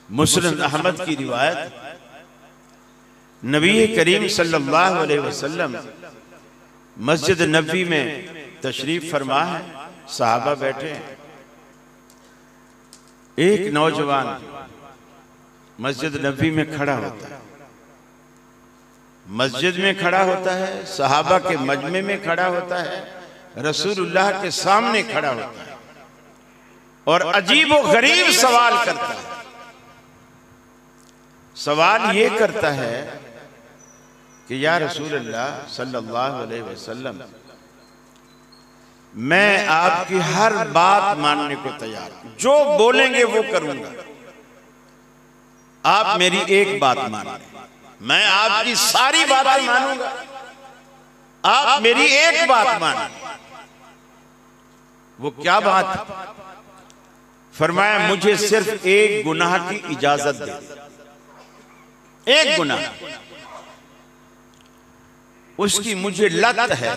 मुस्लिम अहमद की रिवायत, नबी करीम सल्लल्लाहु अलैहि वसल्लम मस्जिद नबी में तशरीफ फरमा है, सहाबा बैठे हैं। एक नौजवान मस्जिद नबी में खड़ा होता है, मस्जिद में खड़ा होता है, सहाबा के मजमे में खड़ा होता है, रसूलुल्लाह के सामने खड़ा होता है और अजीब व गरीब सवाल करता है। सवाल ये करता है कि या रसूलुल्लाह सल्लल्लाहु अलैहि वसल्लम, मैं आपकी हर बात मानने को तैयार हूं, जो बोलेंगे वो करूंगा, आप मेरी एक बात मानें। मैं आपकी सारी बातें मानूंगा, आप मेरी एक बात मानें। वो क्या बात है? फरमाया, मुझे सिर्फ एक गुनाह की इजाजत दे, एक गुनाह, उसकी मुझे लत है,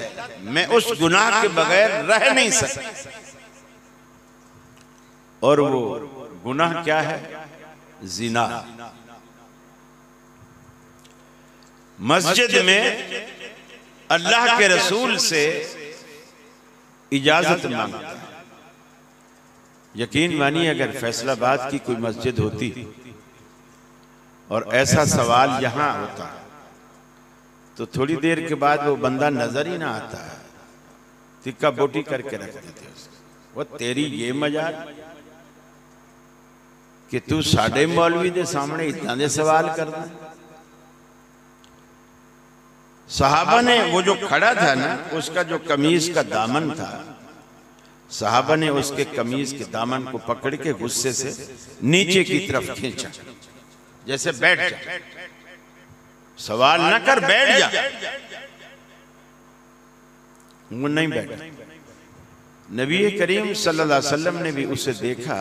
मैं उस गुनाह के बगैर रह नहीं सकता। और वो गुनाह क्या है? जिना। मस्जिद में अल्लाह के रसूल से इजाजत मांगता है। यकीन मानिए, अगर फैसलाबाद की कोई मस्जिद होती और ऐसा सवाल यहां होता तो थोड़ी देर के बाद वो बंदा नजर ही ना आता है, तिक्का बोटी करके रख देते उसको। वो तेरी ये मजाक कि तू साढ़े मौलवी दे सामने इतना दे सवाल करना। सहाबा ने, वो जो खड़ा था ना, उसका जो कमीज का दामन था, सहाबा ने उसके कमीज के दामन को पकड़ के गुस्से से नीचे की तरफ खींचा, जैसे बैठ जा, सवाल न कर, बैठ जा। वो नहीं बैठा। नबी करीम सल्लल्लाहु अलैहि वसल्लम ने भी उसे देखा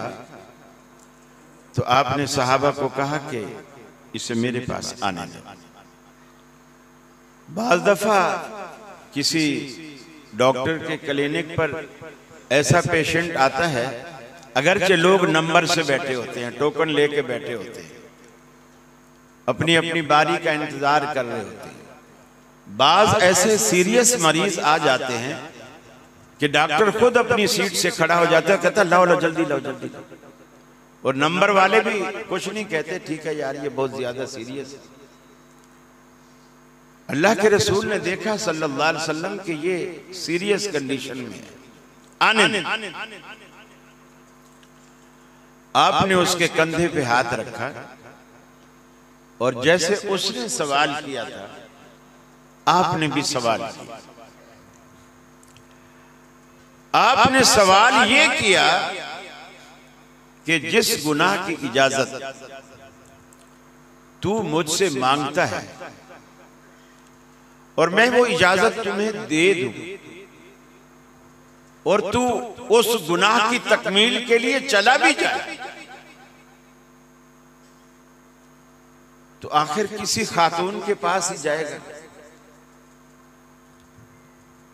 तो आपने सहाबा को कहा कि इसे मेरे पास आने दो। बाज़ दफा किसी डॉक्टर के क्लिनिक पर ऐसा पेशेंट आता है, अगरचे लोग नंबर से बैठे होते हैं, टोकन लेके बैठे होते हैं, अपनी अपनी बारी का इंतजार कर रहे होते हैं। बाज ऐसे सीरियस मरीज आ जाते हैं कि डॉक्टर खुद अपनी सीट से खड़ा हो जाता है, कहता लाओ लो जल्दी लाओ जल्दी लाओ। और नंबर वाले भी कुछ नहीं कहते, ठीक है यार ये बहुत ज्यादा सीरियस है। अल्लाह के रसूल ने देखा सल्लल्लाहु अलैहि वसल्लम कि ये सीरियस कंडीशन में है, आने आपने उसके कंधे पे हाथ रखा और जैसे उसने सवाल किया था आपने भी सवाल किया। आपने सवाल ये किया कि जिस गुनाह की इजाजत तू मुझसे मांगता है और मैं वो इजाजत तुम्हें दे दूं और तू उस गुनाह की तकमील के लिए चला भी जाए, तो आखिर किसी खातून के पास ही जाएगा।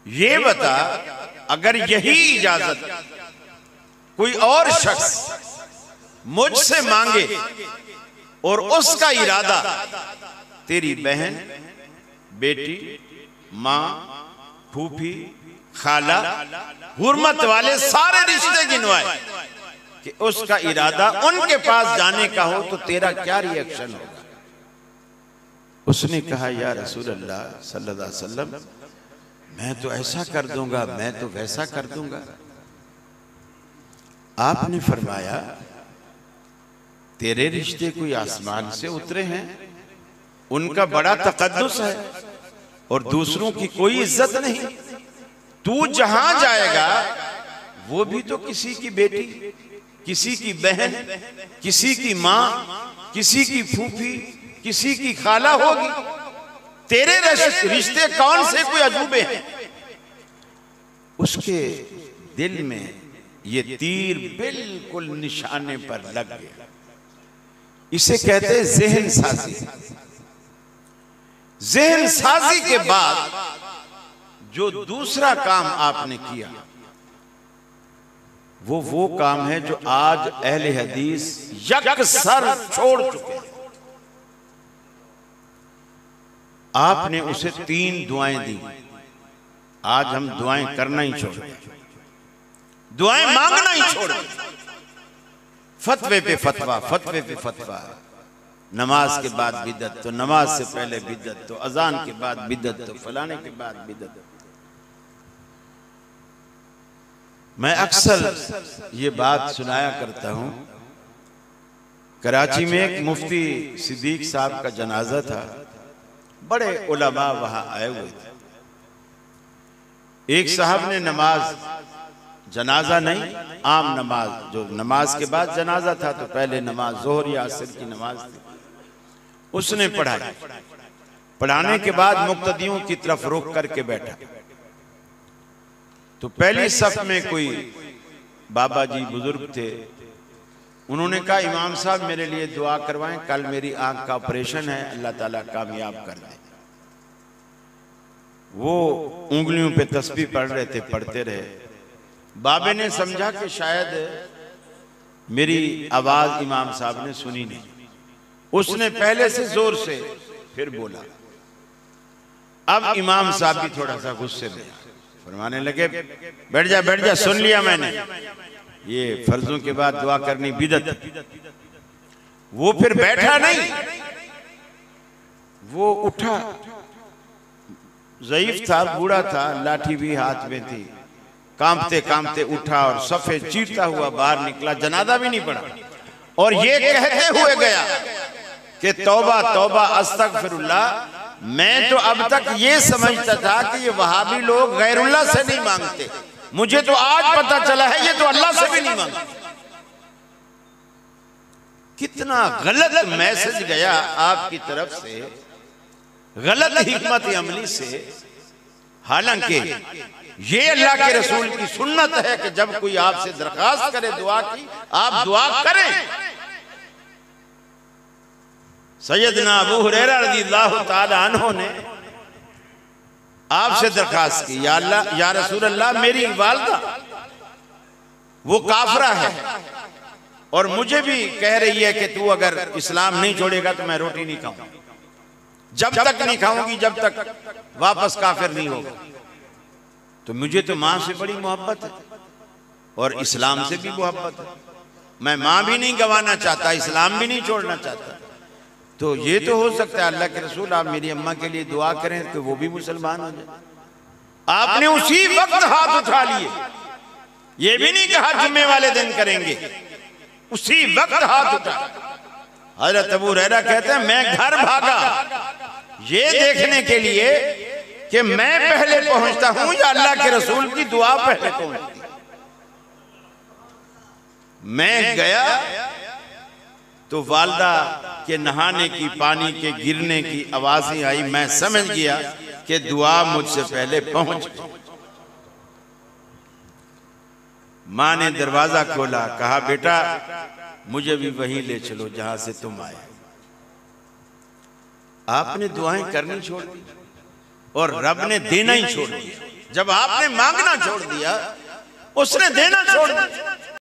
ये बता, अगर यही इजाजत कोई और शख्स मुझसे मांगे और उसका इरादा तेरी बहन, बेटी, मां, फूफी, खाला, हुर्मत वाले सारे रिश्ते गिनवाए कि उसका इरादा उनके पास जाने का हो, तो तेरा क्या रिएक्शन होगा? उसने कहा, या रसूल अल्लाह सल्लल्लाहु अलैहि वसल्लम, मैं तो ऐसा कर दूंगा, मैं तो वैसा कर दूंगा। आपने फरमाया, तेरे रिश्ते कोई आसमान से उतरे हैं, उनका बड़ा तकद्दुस है और दूसरों की कोई इज्जत नहीं। तू जहां जाएगा वो भी तो किसी की बेटी, किसी की बहन, किसी की मां, किसी की फूफी, किसी की खाला होगी। तेरे रिश्ते कौन से कोई अजूबे हैं? उसके दिल में ये तीर बिल्कुल निशाने पर लग गया। इसे कहते हैं ज़हन साजी। ज़हन साजी के बाद जो दूसरा काम आपने किया वो काम है जो आज अहले हदीस यकसर छोड़ चुके हैं। आपने उसे 3 दुआएं दी, आज हम दुआएं करना ही छोड़ गए, दुआएं मांगना ही छोड़ गए। फतवे पे फतवा, फतवे पे फतवा, नमाज के बाद बिदअत, तो नमाज से पहले बिदअत, तो अजान के बाद बिदअत, तो फलाने के बाद बिदअत। मैं अक्सर ये बात सुनाया करता हूं। कराची में एक मुफ्ती सिद्दीक साहब का जनाजा था, बड़े उलमा वहां आए हुए थे। एक साहब ने नमाज, जनाजा नहीं, आम नमाज, जो नमाज के बाद जनाजा था तो पहले नमाज जोहर या असर की नमाज थी, उसने पढ़ाई। पढ़ाने के बाद मुक्तदियों की तरफ रुख करके बैठा, तो पहली सफ में कोई बाबा जी बुजुर्ग थे। उन्होंने कहा, इमाम साहब मेरे लिए दुआ करवाएं, कल मेरी आंख का ऑपरेशन है, अल्लाह ताला कामयाब कर दे। वो उंगलियों पे तस्बीह पढ़ रहे थे, पढ़ते रहे। बाबे ने समझा कि शायद मेरी आवाज इमाम साहब ने सुनी नहीं, उसने पहले से जोर से फिर बोला। अब इमाम साहब भी थोड़ा सा गुस्से में, फरमाने लगे, बैठ जा बैठ जा, सुन लिया मैंने, ये फर्जों के बाद दुआ करनी बिदअत। वो फिर बैठा नहीं, वो उठा, ज़ईफ था, बूढ़ा था, लाठी भी हाथ में थी, कांपते कांपते उठा और सफे चीरता हुआ बाहर निकला। जनाजा भी नहीं पड़ा और ये कहते हुए गया कि तौबा तौबा अस्तगफिरुल्लाह, मैं तो अब तक ये समझता था कि ये वहाबी लोग गैरुल्लाह से नहीं मांगते, मुझे तो आज पता चला है ये तो अल्लाह से भी नहीं मांगते। कितना गलत मैसेज गया आपकी तरफ से, गलत हिकमत अमली से। हालांकि ये अल्लाह के रसूल की सुन्नत है कि जब कोई आपसे दरखास्त करे दुआ की, आप दुआ करें। सैयदना अबू हुरैरा रज़ियल्लाहु ताला अन्हु ने आपसे दरखास्त की, या अल्लाह, या रसूल अल्लाह, मेरी वालिदा वो काफरा है और मुझे भी कह रही है कि तू अगर इस्लाम नहीं छोड़ेगा तो मैं रोटी नहीं खाऊंगा, जब तक नहीं खाऊंगी जब तक वापस काफिर नहीं होगा। तो मुझे तो मां से बड़ी मोहब्बत है और इस्लाम से भी मोहब्बत है, मैं मां भी नहीं गंवाना चाहता, इस्लाम भी नहीं छोड़ना चाहता। तो ये तो हो सकता है अल्लाह के रसूल आप मेरी अम्मा के लिए दुआ करें कि वो भी मुसलमान हो जाए। आपने उसी वक्त हाथ उठा लिए, ये भी नहीं कहा जुम्मे वाले दिन करेंगे, उसी वक्त हाथ उठा। हजरत अबू हुरैरा कहते हैं, मैं घर भागा ये देखने के लिए कि मैं पहले पहुंचता हूं या अल्लाह के रसूल की दुआ पहले पहुंचती। मैं गया तो वालदा के नहाने की, पानी के गिरने की आवाजें आई। मैं समझ गया कि दुआ मुझसे पहले पहुंच गई। मां ने दरवाजा खोला, कहा, बेटा मुझे भी वहीं ले चलो जहां से तुम आए। आपने दुआएं करनी छोड़ दी और रब ने देना ही छोड़ दिया। जब आपने मांगना छोड़ दिया, उसने देना छोड़ दिया।